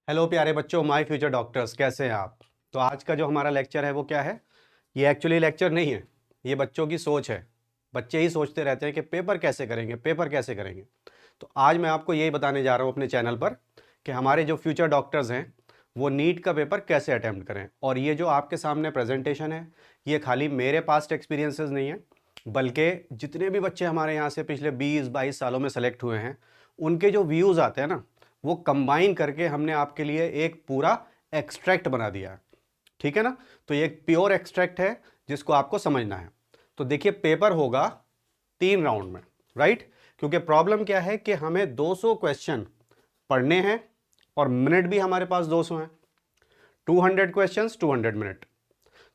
Hello प्यारे बच्चों, my future doctors, कैसे हैं आप। तो आज का जो हमारा लेक्चर है वो क्या है। ये एक्चुअली लेक्चर नहीं है, ये बच्चों की सोच है। बच्चे ही सोचते रहते हैं कि पेपर कैसे करेंगे, पेपर कैसे करेंगे। तो आज मैं आपको यही बताने जा रहा हूँ अपने चैनल पर कि हमारे जो फ्यूचर डॉक्टर्स हैं वो नीट का पेपर कैसे अटैम्प्ट करें। और ये जो आपके सामने प्रेजेंटेशन है, ये खाली मेरे पास्ट एक्सपीरियंसेस नहीं है, बल्कि जितने भी बच्चे हमारे यहाँ से पिछले 20-22 सालों में सेलेक्ट हुए हैं, उनके जो व्यूज़ आते हैं ना, वो कंबाइन करके हमने आपके लिए एक पूरा एक्सट्रैक्ट बना दिया है। ठीक है ना। तो ये एक प्योर एक्सट्रैक्ट है जिसको आपको समझना है। तो देखिए, पेपर होगा 3 राउंड में, राइट। क्योंकि प्रॉब्लम क्या है कि हमें 200 क्वेश्चन पढ़ने हैं और मिनट भी हमारे पास 200 हैं। 200 क्वेश्चंस 200 मिनट।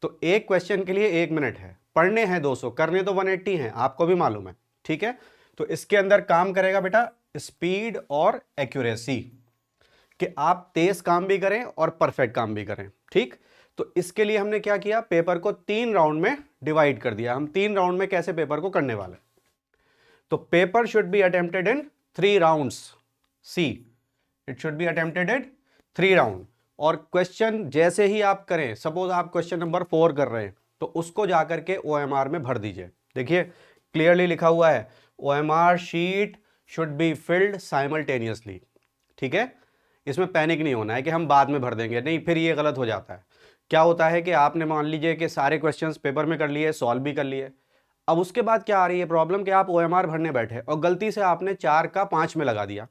तो एक क्वेश्चन के लिए 1 मिनट है, पढ़ने हैं 200, करने तो 180 हैं, आपको भी मालूम है। ठीक है। तो इसके अंदर काम करेगा बेटा स्पीड और एक्यूरेसी, कि आप तेज काम भी करें और परफेक्ट काम भी करें। ठीक। तो इसके लिए हमने क्या किया, पेपर को 3 राउंड में डिवाइड कर दिया। हम 3 राउंड में कैसे पेपर को करने वाले। तो paper should be attempted in 3 rounds. See, it should be attempted in 3 round. और क्वेश्चन जैसे ही आप करें, सपोज आप क्वेश्चन नंबर 4 कर रहे हैं, तो उसको जाकर के OMR में भर दीजिए। देखिए क्लियरली लिखा हुआ है, OMR sheet should be filled simultaneously. ठीक है। इसमें पैनिक नहीं होना है कि हम बाद में भर देंगे, नहीं, फिर ये गलत हो जाता है। क्या होता है कि आपने मान लीजिए कि सारे क्वेश्चंस पेपर में कर लिए, सॉल्व भी कर लिए। अब उसके बाद क्या आ रही है प्रॉब्लम, कि आप OMR भरने बैठे और गलती से आपने 4 का 5 में लगा दिया,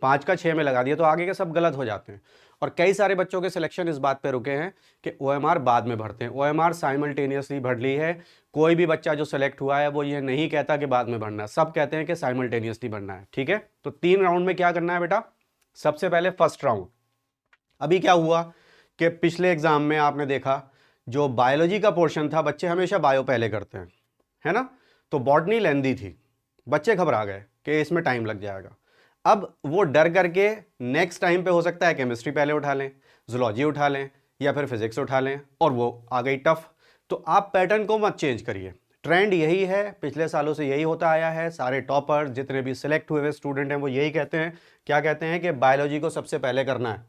5 का 6 में लगा दिया, तो आगे के सब गलत हो जाते हैं। और कई सारे बच्चों के सिलेक्शन इस बात पे रुके हैं कि OMR बाद में भरते हैं। OMR साइमल्टेनियसली भर ली है। कोई भी बच्चा जो सेलेक्ट हुआ है वो ये नहीं कहता कि बाद में भरना है, सब कहते हैं कि साइमल्टेनियसली भरना है। ठीक है। तो 3 राउंड में क्या करना है बेटा। सबसे पहले फर्स्ट राउंड, अभी क्या हुआ कि पिछले एग्जाम में आपने देखा जो बायोलॉजी का पोर्शन था, बच्चे हमेशा बायो पहले करते हैं, है ना। तो बॉटनी लेंदी थी, बच्चे घबरा गए कि इसमें टाइम लग जाएगा। अब वो डर करके नेक्स्ट टाइम पे हो सकता है केमिस्ट्री पहले उठा लें, जूलॉजी उठा लें, या फिर फिजिक्स उठा लें, और वो आ गई टफ। तो आप पैटर्न को मत चेंज करिए, ट्रेंड यही है, पिछले सालों से यही होता आया है। सारे टॉपर जितने भी सिलेक्ट हुए हुए स्टूडेंट हैं वो यही कहते हैं। क्या कहते हैं कि बायोलॉजी को सबसे पहले करना है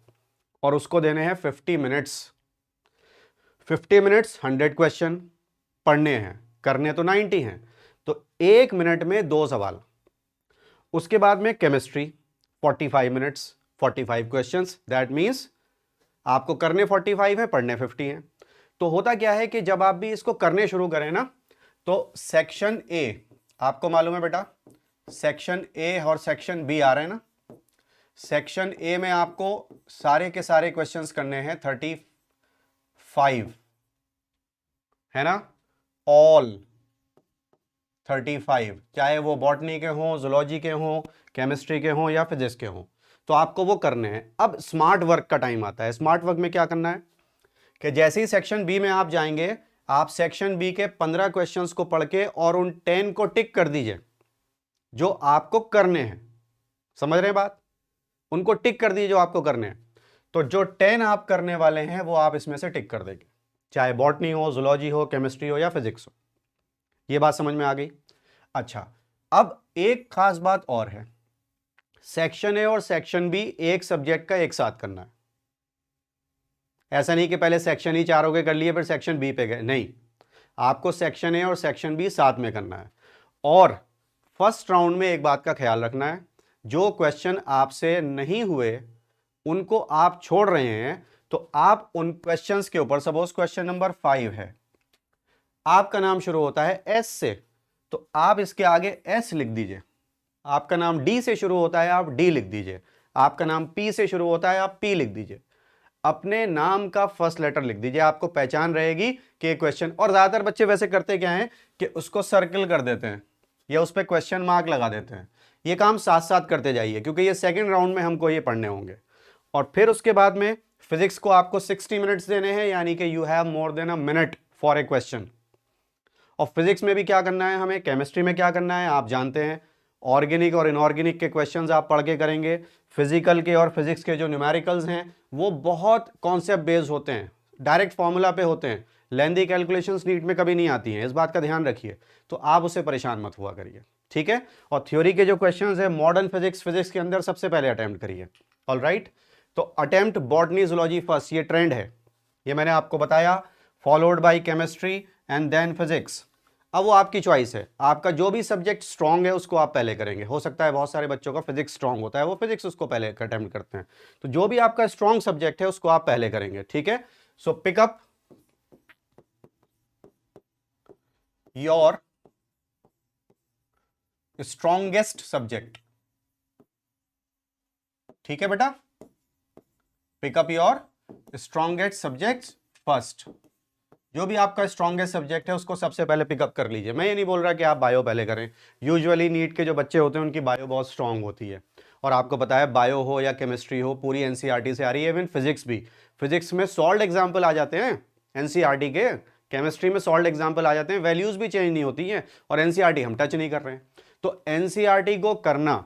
और उसको देने हैं 50 मिनट्स। 50 मिनट्स 100 क्वेश्चन पढ़ने हैं, करने तो 90 हैं। तो 1 मिनट में 2 सवाल। उसके बाद में chemistry 45 minutes 45 questions, that means आपको करने 45 है, पढ़ने 50 हैं। तो होता क्या है कि जब आप भी इसको करने शुरू करें ना, तो सेक्शन ए, आपको मालूम है बेटा, सेक्शन ए और सेक्शन बी आ रहे हैं ना। सेक्शन ए में आपको सारे के सारे क्वेश्चंस करने हैं 35, है ना, ऑल 35, चाहे वो बॉटनी के हों, जूलॉजी के हों, केमिस्ट्री के हों या फिजिक्स के हों, तो आपको वो करने हैं। अब स्मार्ट वर्क का टाइम आता है। स्मार्ट वर्क में क्या करना है कि जैसे ही सेक्शन बी में आप जाएंगे, आप सेक्शन बी के 15 क्वेश्चंस को पढ़ के और उन 10 को टिक कर दीजिए जो आपको करने हैं। समझ रहे हैं बात, उनको टिक कर दीजिए जो आपको करने हैं। तो जो 10 आप करने वाले हैं वो आप इसमें से टिक कर देंगे, चाहे बॉटनी हो, जूलॉजी हो, केमिस्ट्री हो या फिजिक्स हो। ये बात समझ में आ गई। अच्छा, अब एक खास बात और है, सेक्शन ए और सेक्शन बी एक सब्जेक्ट का एक साथ करना है। ऐसा नहीं कि पहले सेक्शन ई चारों के कर लिए फिर सेक्शन बी पे गए, नहीं, आपको सेक्शन ए और सेक्शन बी साथ में करना है। और फर्स्ट राउंड में एक बात का ख्याल रखना है, जो क्वेश्चन आपसे नहीं हुए उनको आप छोड़ रहे हैं, तो आप उन क्वेश्चंस के ऊपर, सपोज क्वेश्चन नंबर 5 है, आपका नाम शुरू होता है एस से, तो आप इसके आगे एस लिख दीजिए। आपका नाम डी से शुरू होता है, आप डी लिख दीजिए। आपका नाम पी से शुरू होता है, आप पी लिख दीजिए। अपने नाम का फर्स्ट लेटर लिख दीजिए, आपको पहचान रहेगी कि क्वेश्चन। और ज्यादातर बच्चे वैसे करते क्या हैं कि उसको सर्कल कर देते हैं या उस पर क्वेश्चन मार्क लगा देते हैं। ये काम साथ साथ करते जाइए, क्योंकि ये सेकंड राउंड में हमको ये पढ़ने होंगे। और फिर उसके बाद में फिजिक्स को आपको 60 मिनट्स देने हैं, यानी कि you have more than a minute for a question. और फिजिक्स में भी क्या करना है हमें, केमिस्ट्री में क्या करना है आप जानते हैं। ऑर्गेनिक और इनऑर्गेनिक के क्वेश्चंस आप पढ़ के करेंगे। फिजिकल के और फिजिक्स के जो न्यूमेरिकल्स हैं वो बहुत कॉन्सेप्ट बेस्ड होते हैं, डायरेक्ट फॉर्मूला पे होते हैं। लेंदी कैलकुलेशंस नीट में कभी नहीं आती हैं, इस बात का ध्यान रखिए। तो आप उससे परेशान मत हुआ करिए, ठीक है। और थ्योरी के जो क्वेश्चंस है, मॉडर्न फिजिक्स, फिजिक्स के अंदर सबसे पहले अटेम्प्ट करिए। All right. तो अटेम्प्ट बॉटनी जूलॉजी फर्स्ट, ये ट्रेंड है, ये मैंने आपको बताया, followed by chemistry and then physics. अब वो आपकी चॉइस है, आपका जो भी सब्जेक्ट स्ट्रांग है उसको आप पहले करेंगे। हो सकता है बहुत सारे बच्चों का फिजिक्स स्ट्रांग होता है, वो फिजिक्स उसको पहले अटेम्प्ट करते हैं, तो जो भी आपका स्ट्रांग सब्जेक्ट है उसको आप पहले करेंगे, ठीक है। सो पिकअप योर स्ट्रॉन्गेस्ट सब्जेक्ट, ठीक है बेटा, pickup your strongest subject first. जो भी आपका स्ट्रॉन्गेस्ट सब्जेक्ट है उसको सबसे पहले पिकअप कर लीजिए। मैं ये नहीं बोल रहा कि आप बायो पहले करें, यूजुअली नीट के जो बच्चे होते हैं उनकी बायो बहुत स्ट्रांग होती है, और आपको पता है बायो हो या केमिस्ट्री हो पूरी एनसीईआरटी से आ रही है, इवन फिजिक्स भी, फिजिक्स में सॉल्व एग्जाम्पल आ जाते हैं एनसीईआरटी के, केमिस्ट्री में सॉल्व एग्जाम्पल आ जाते हैं, वैल्यूज भी चेंज नहीं होती हैं, और एनसीईआरटी हम टच नहीं कर रहे हैं। तो एनसीईआरटी को करना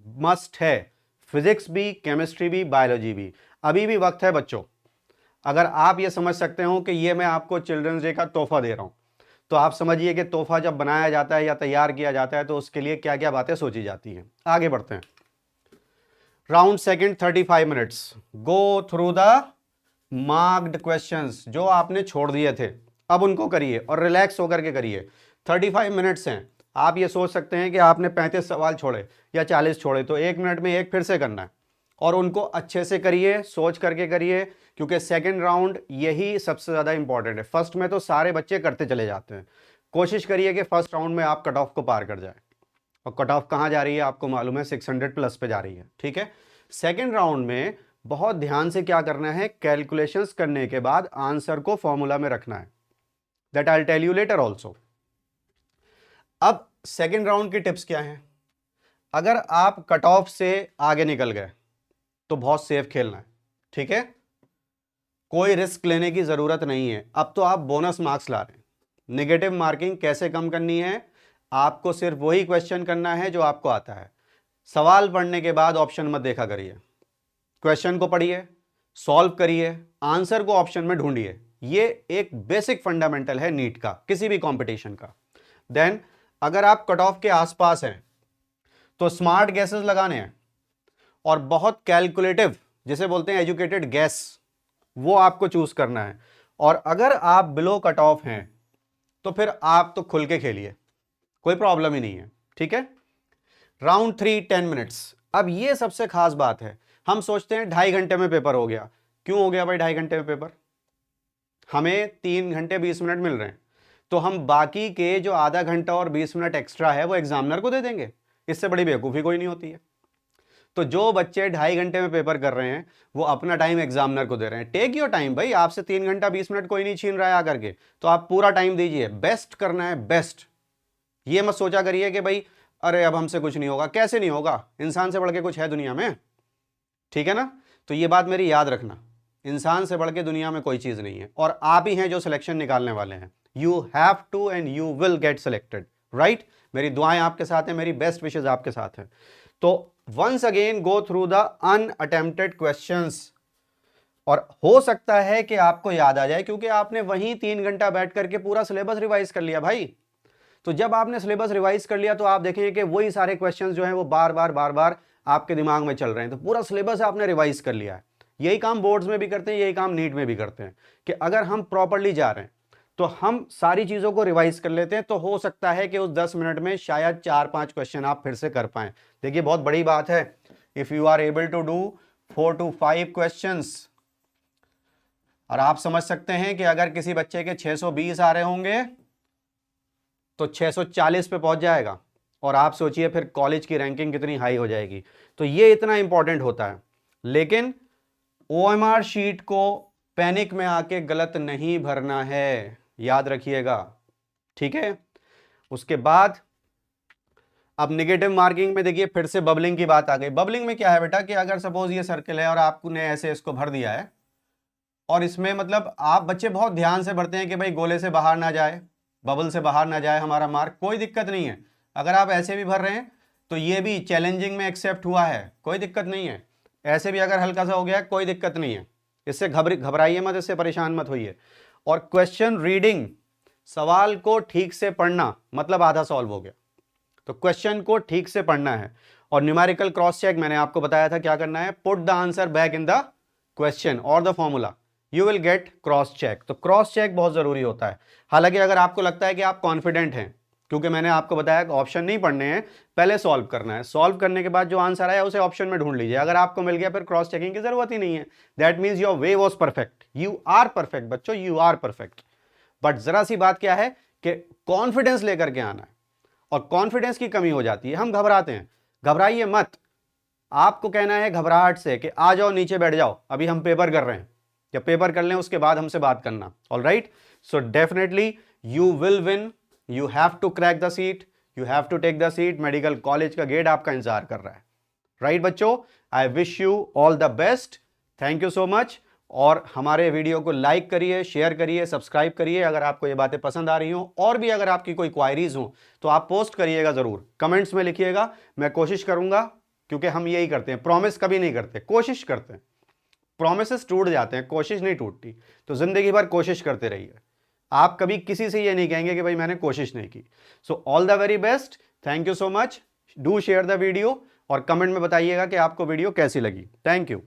मस्ट है, फिजिक्स भी, केमिस्ट्री भी, बायोलॉजी भी। अभी भी वक्त है बच्चों, अगर आप ये समझ सकते हो कि ये मैं आपको चिल्ड्रंस डे का तोहफा दे रहा हूं, तो आप समझिए कि तोहफा जब बनाया जाता है या तैयार किया जाता है तो उसके लिए क्या क्या बातें सोची जाती हैं। आगे बढ़ते हैं। Round second 35 minutes, go through the marked questions, जो आपने छोड़ दिए थे अब उनको करिए और रिलैक्स होकर के करिए। 35 मिनट्स हैं, आप ये सोच सकते हैं कि आपने 35 सवाल छोड़े या 40 छोड़े, तो 1 मिनट में एक फिर से करना है, और उनको अच्छे से करिए, सोच करके करिए, क्योंकि सेकंड राउंड यही सबसे ज़्यादा इंपॉर्टेंट है। फर्स्ट में तो सारे बच्चे करते चले जाते हैं, कोशिश करिए कि फर्स्ट राउंड में आप कट ऑफ को पार कर जाए, और कट ऑफ कहाँ जा रही है आपको मालूम है, 600 प्लस पे जा रही है, ठीक है। सेकंड राउंड में बहुत ध्यान से क्या करना है, कैलकुलेशंस करने के बाद आंसर को फॉर्मूला में रखना है, that I will tell you later also. अब सेकंड राउंड की टिप्स क्या हैं, अगर आप कट ऑफ से आगे निकल गए तो बहुत सेफ खेलना है, ठीक है, कोई रिस्क लेने की जरूरत नहीं है। अब तो आप बोनस मार्क्स ला रहे हैं, नेगेटिव मार्किंग कैसे कम करनी है, आपको सिर्फ वही क्वेश्चन करना है जो आपको आता है। सवाल पढ़ने के बाद ऑप्शन मत देखा करिए, क्वेश्चन को पढ़िए, सॉल्व करिए, आंसर को ऑप्शन में ढूंढिए। ये एक बेसिक फंडामेंटल है नीट का, किसी भी कंपटीशन का। देन अगर आप कट ऑफ के आसपास हैं तो स्मार्ट गैसेस लगाने हैं, और बहुत कैलकुलेटिव, जिसे बोलते हैं एजुकेटेड गैस, वो आपको चूज करना है। और अगर आप बिलो कट ऑफ हैं तो फिर आप तो खुल के खेलिए, कोई प्रॉब्लम ही नहीं है, ठीक है। राउंड 3 10 मिनट्स, अब ये सबसे खास बात है। हम सोचते हैं 2.5 घंटे में पेपर हो गया, क्यों हो गया भाई 2.5 घंटे में पेपर, हमें 3 घंटे 20 मिनट मिल रहे हैं, तो हम बाकी के जो आधा घंटा और 20 मिनट एक्स्ट्रा है वो एग्जामिनर को दे देंगे, इससे बड़ी बेवकूफ़ी कोई नहीं होती है। तो जो बच्चे 2.5 घंटे में पेपर कर रहे हैं वो अपना टाइम एग्जामिनर को दे रहे हैं। टेक योर टाइम भाई, आपसे 3 घंटा 20 मिनट कोई नहीं छीन रहा है आकर के, तो आप पूरा टाइम दीजिए, बेस्ट करना है, बेस्ट। ये मत सोचा करिए कि भाई अरे अब हमसे कुछ नहीं होगा, कैसे नहीं होगा, इंसान से बढ़ के कुछ है दुनिया में, ठीक है ना। तो ये बात मेरी याद रखना, इंसान से बढ़ के दुनिया में कोई चीज़ नहीं है, और आप ही हैं जो सिलेक्शन निकालने वाले हैं। You have to and you will get selected, right. मेरी दुआएं आपके साथ हैं, मेरी बेस्ट विशेज आपके साथ हैं। तो once again go through the unattempted questions, और हो सकता है कि आपको याद आ जाए, क्योंकि आपने वहीं 3 घंटा बैठ करके पूरा सिलेबस रिवाइज कर लिया भाई। तो जब आपने सिलेबस रिवाइज कर लिया तो आप देखेंगे कि वही सारे क्वेश्चंस जो हैं वो बार बार आपके दिमाग में चल रहे हैं, तो पूरा सिलेबस आपने रिवाइज कर लिया है। यही काम बोर्ड्स में भी करते हैं, यही काम नीट में भी करते हैं, कि अगर हम प्रॉपरली जा रहे हैं तो हम सारी चीज़ों को रिवाइज कर लेते हैं, तो हो सकता है कि उस 10 मिनट में शायद 4-5 क्वेश्चन आप फिर से कर पाएं। देखिए बहुत बड़ी बात है, if you are able to do 4 to 5 questions, और आप समझ सकते हैं कि अगर किसी बच्चे के 620 आ रहे होंगे तो 640 पे पहुंच जाएगा, और आप सोचिए फिर कॉलेज की रैंकिंग कितनी हाई हो जाएगी। तो ये इतना इंपॉर्टेंट होता है, लेकिन ओएमआर शीट को पैनिक में आके गलत नहीं भरना है, याद रखिएगा, ठीक है। उसके बाद अब नेगेटिव मार्किंग में देखिए फिर से बबलिंग की बात आ गई। बबलिंग में क्या है बेटा कि अगर सपोज ये सर्कल है और आपने ऐसे इसको भर दिया है, और इसमें मतलब आप बच्चे बहुत ध्यान से भरते हैं कि भाई गोले से बाहर ना जाए, बबल से बाहर ना जाए हमारा मार्क, कोई दिक्कत नहीं है। अगर आप ऐसे भी भर रहे हैं तो ये भी चैलेंजिंग में एक्सेप्ट हुआ है, कोई दिक्कत नहीं है। ऐसे भी अगर हल्का सा हो गया कोई दिक्कत नहीं है, इससे घबराइए मत, इससे परेशान मत होइए। और क्वेश्चन रीडिंग, सवाल को ठीक से पढ़ना, मतलब आधा सॉल्व हो गया। तो क्वेश्चन को ठीक से पढ़ना है, और न्यूमेरिकल क्रॉस चेक मैंने आपको बताया था क्या करना है, put the answer back in the question और the formula, you will get cross check. तो क्रॉस चेक बहुत जरूरी होता है। हालांकि अगर आपको लगता है कि आप कॉन्फिडेंट हैं, क्योंकि मैंने आपको बताया कि ऑप्शन नहीं पढ़ने हैं, पहले सॉल्व करना है, सॉल्व करने के बाद जो आंसर आया उसे ऑप्शन में ढूंढ लीजिए, अगर आपको मिल गया फिर क्रॉस चेकिंग की जरूरत ही नहीं है। That means your way was perfect, you are perfect बच्चों, यू आर परफेक्ट। बट जरा सी बात क्या है कि कॉन्फिडेंस लेकर के आना है, और कॉन्फिडेंस की कमी हो जाती है, हम घबराते हैं। घबराइए मत, आपको कहना है घबराहट से कि आ जाओ नीचे बैठ जाओ, अभी हम पेपर कर रहे हैं, जब पेपर कर लें उसके बाद हमसे बात करना। Alright, so definitely you will win, you have to crack the seat, you have to take the seat, medical college का गेट आपका इंतजार कर रहा है। राइट बच्चों, I wish you all the best, thank you so much. और हमारे video को लाइक करिए, शेयर करिए, सब्सक्राइब करिए अगर आपको ये बातें पसंद आ रही हो, और भी अगर आपकी कोई क्वायरीज हो तो आप पोस्ट करिएगा जरूर, कमेंट्स में लिखिएगा, मैं कोशिश करूंगा, क्योंकि हम यही करते हैं, प्रॉमिस कभी नहीं करते, कोशिश करते हैं। प्रॉमिसेस टूट जाते हैं, कोशिश नहीं टूटती। तो जिंदगी भर कोशिश करते रहिए, आप कभी किसी से ये नहीं कहेंगे कि भाई मैंने कोशिश नहीं की। So all the very best, thank you so much, do share the video और कमेंट में बताइएगा कि आपको वीडियो कैसी लगी। Thank you.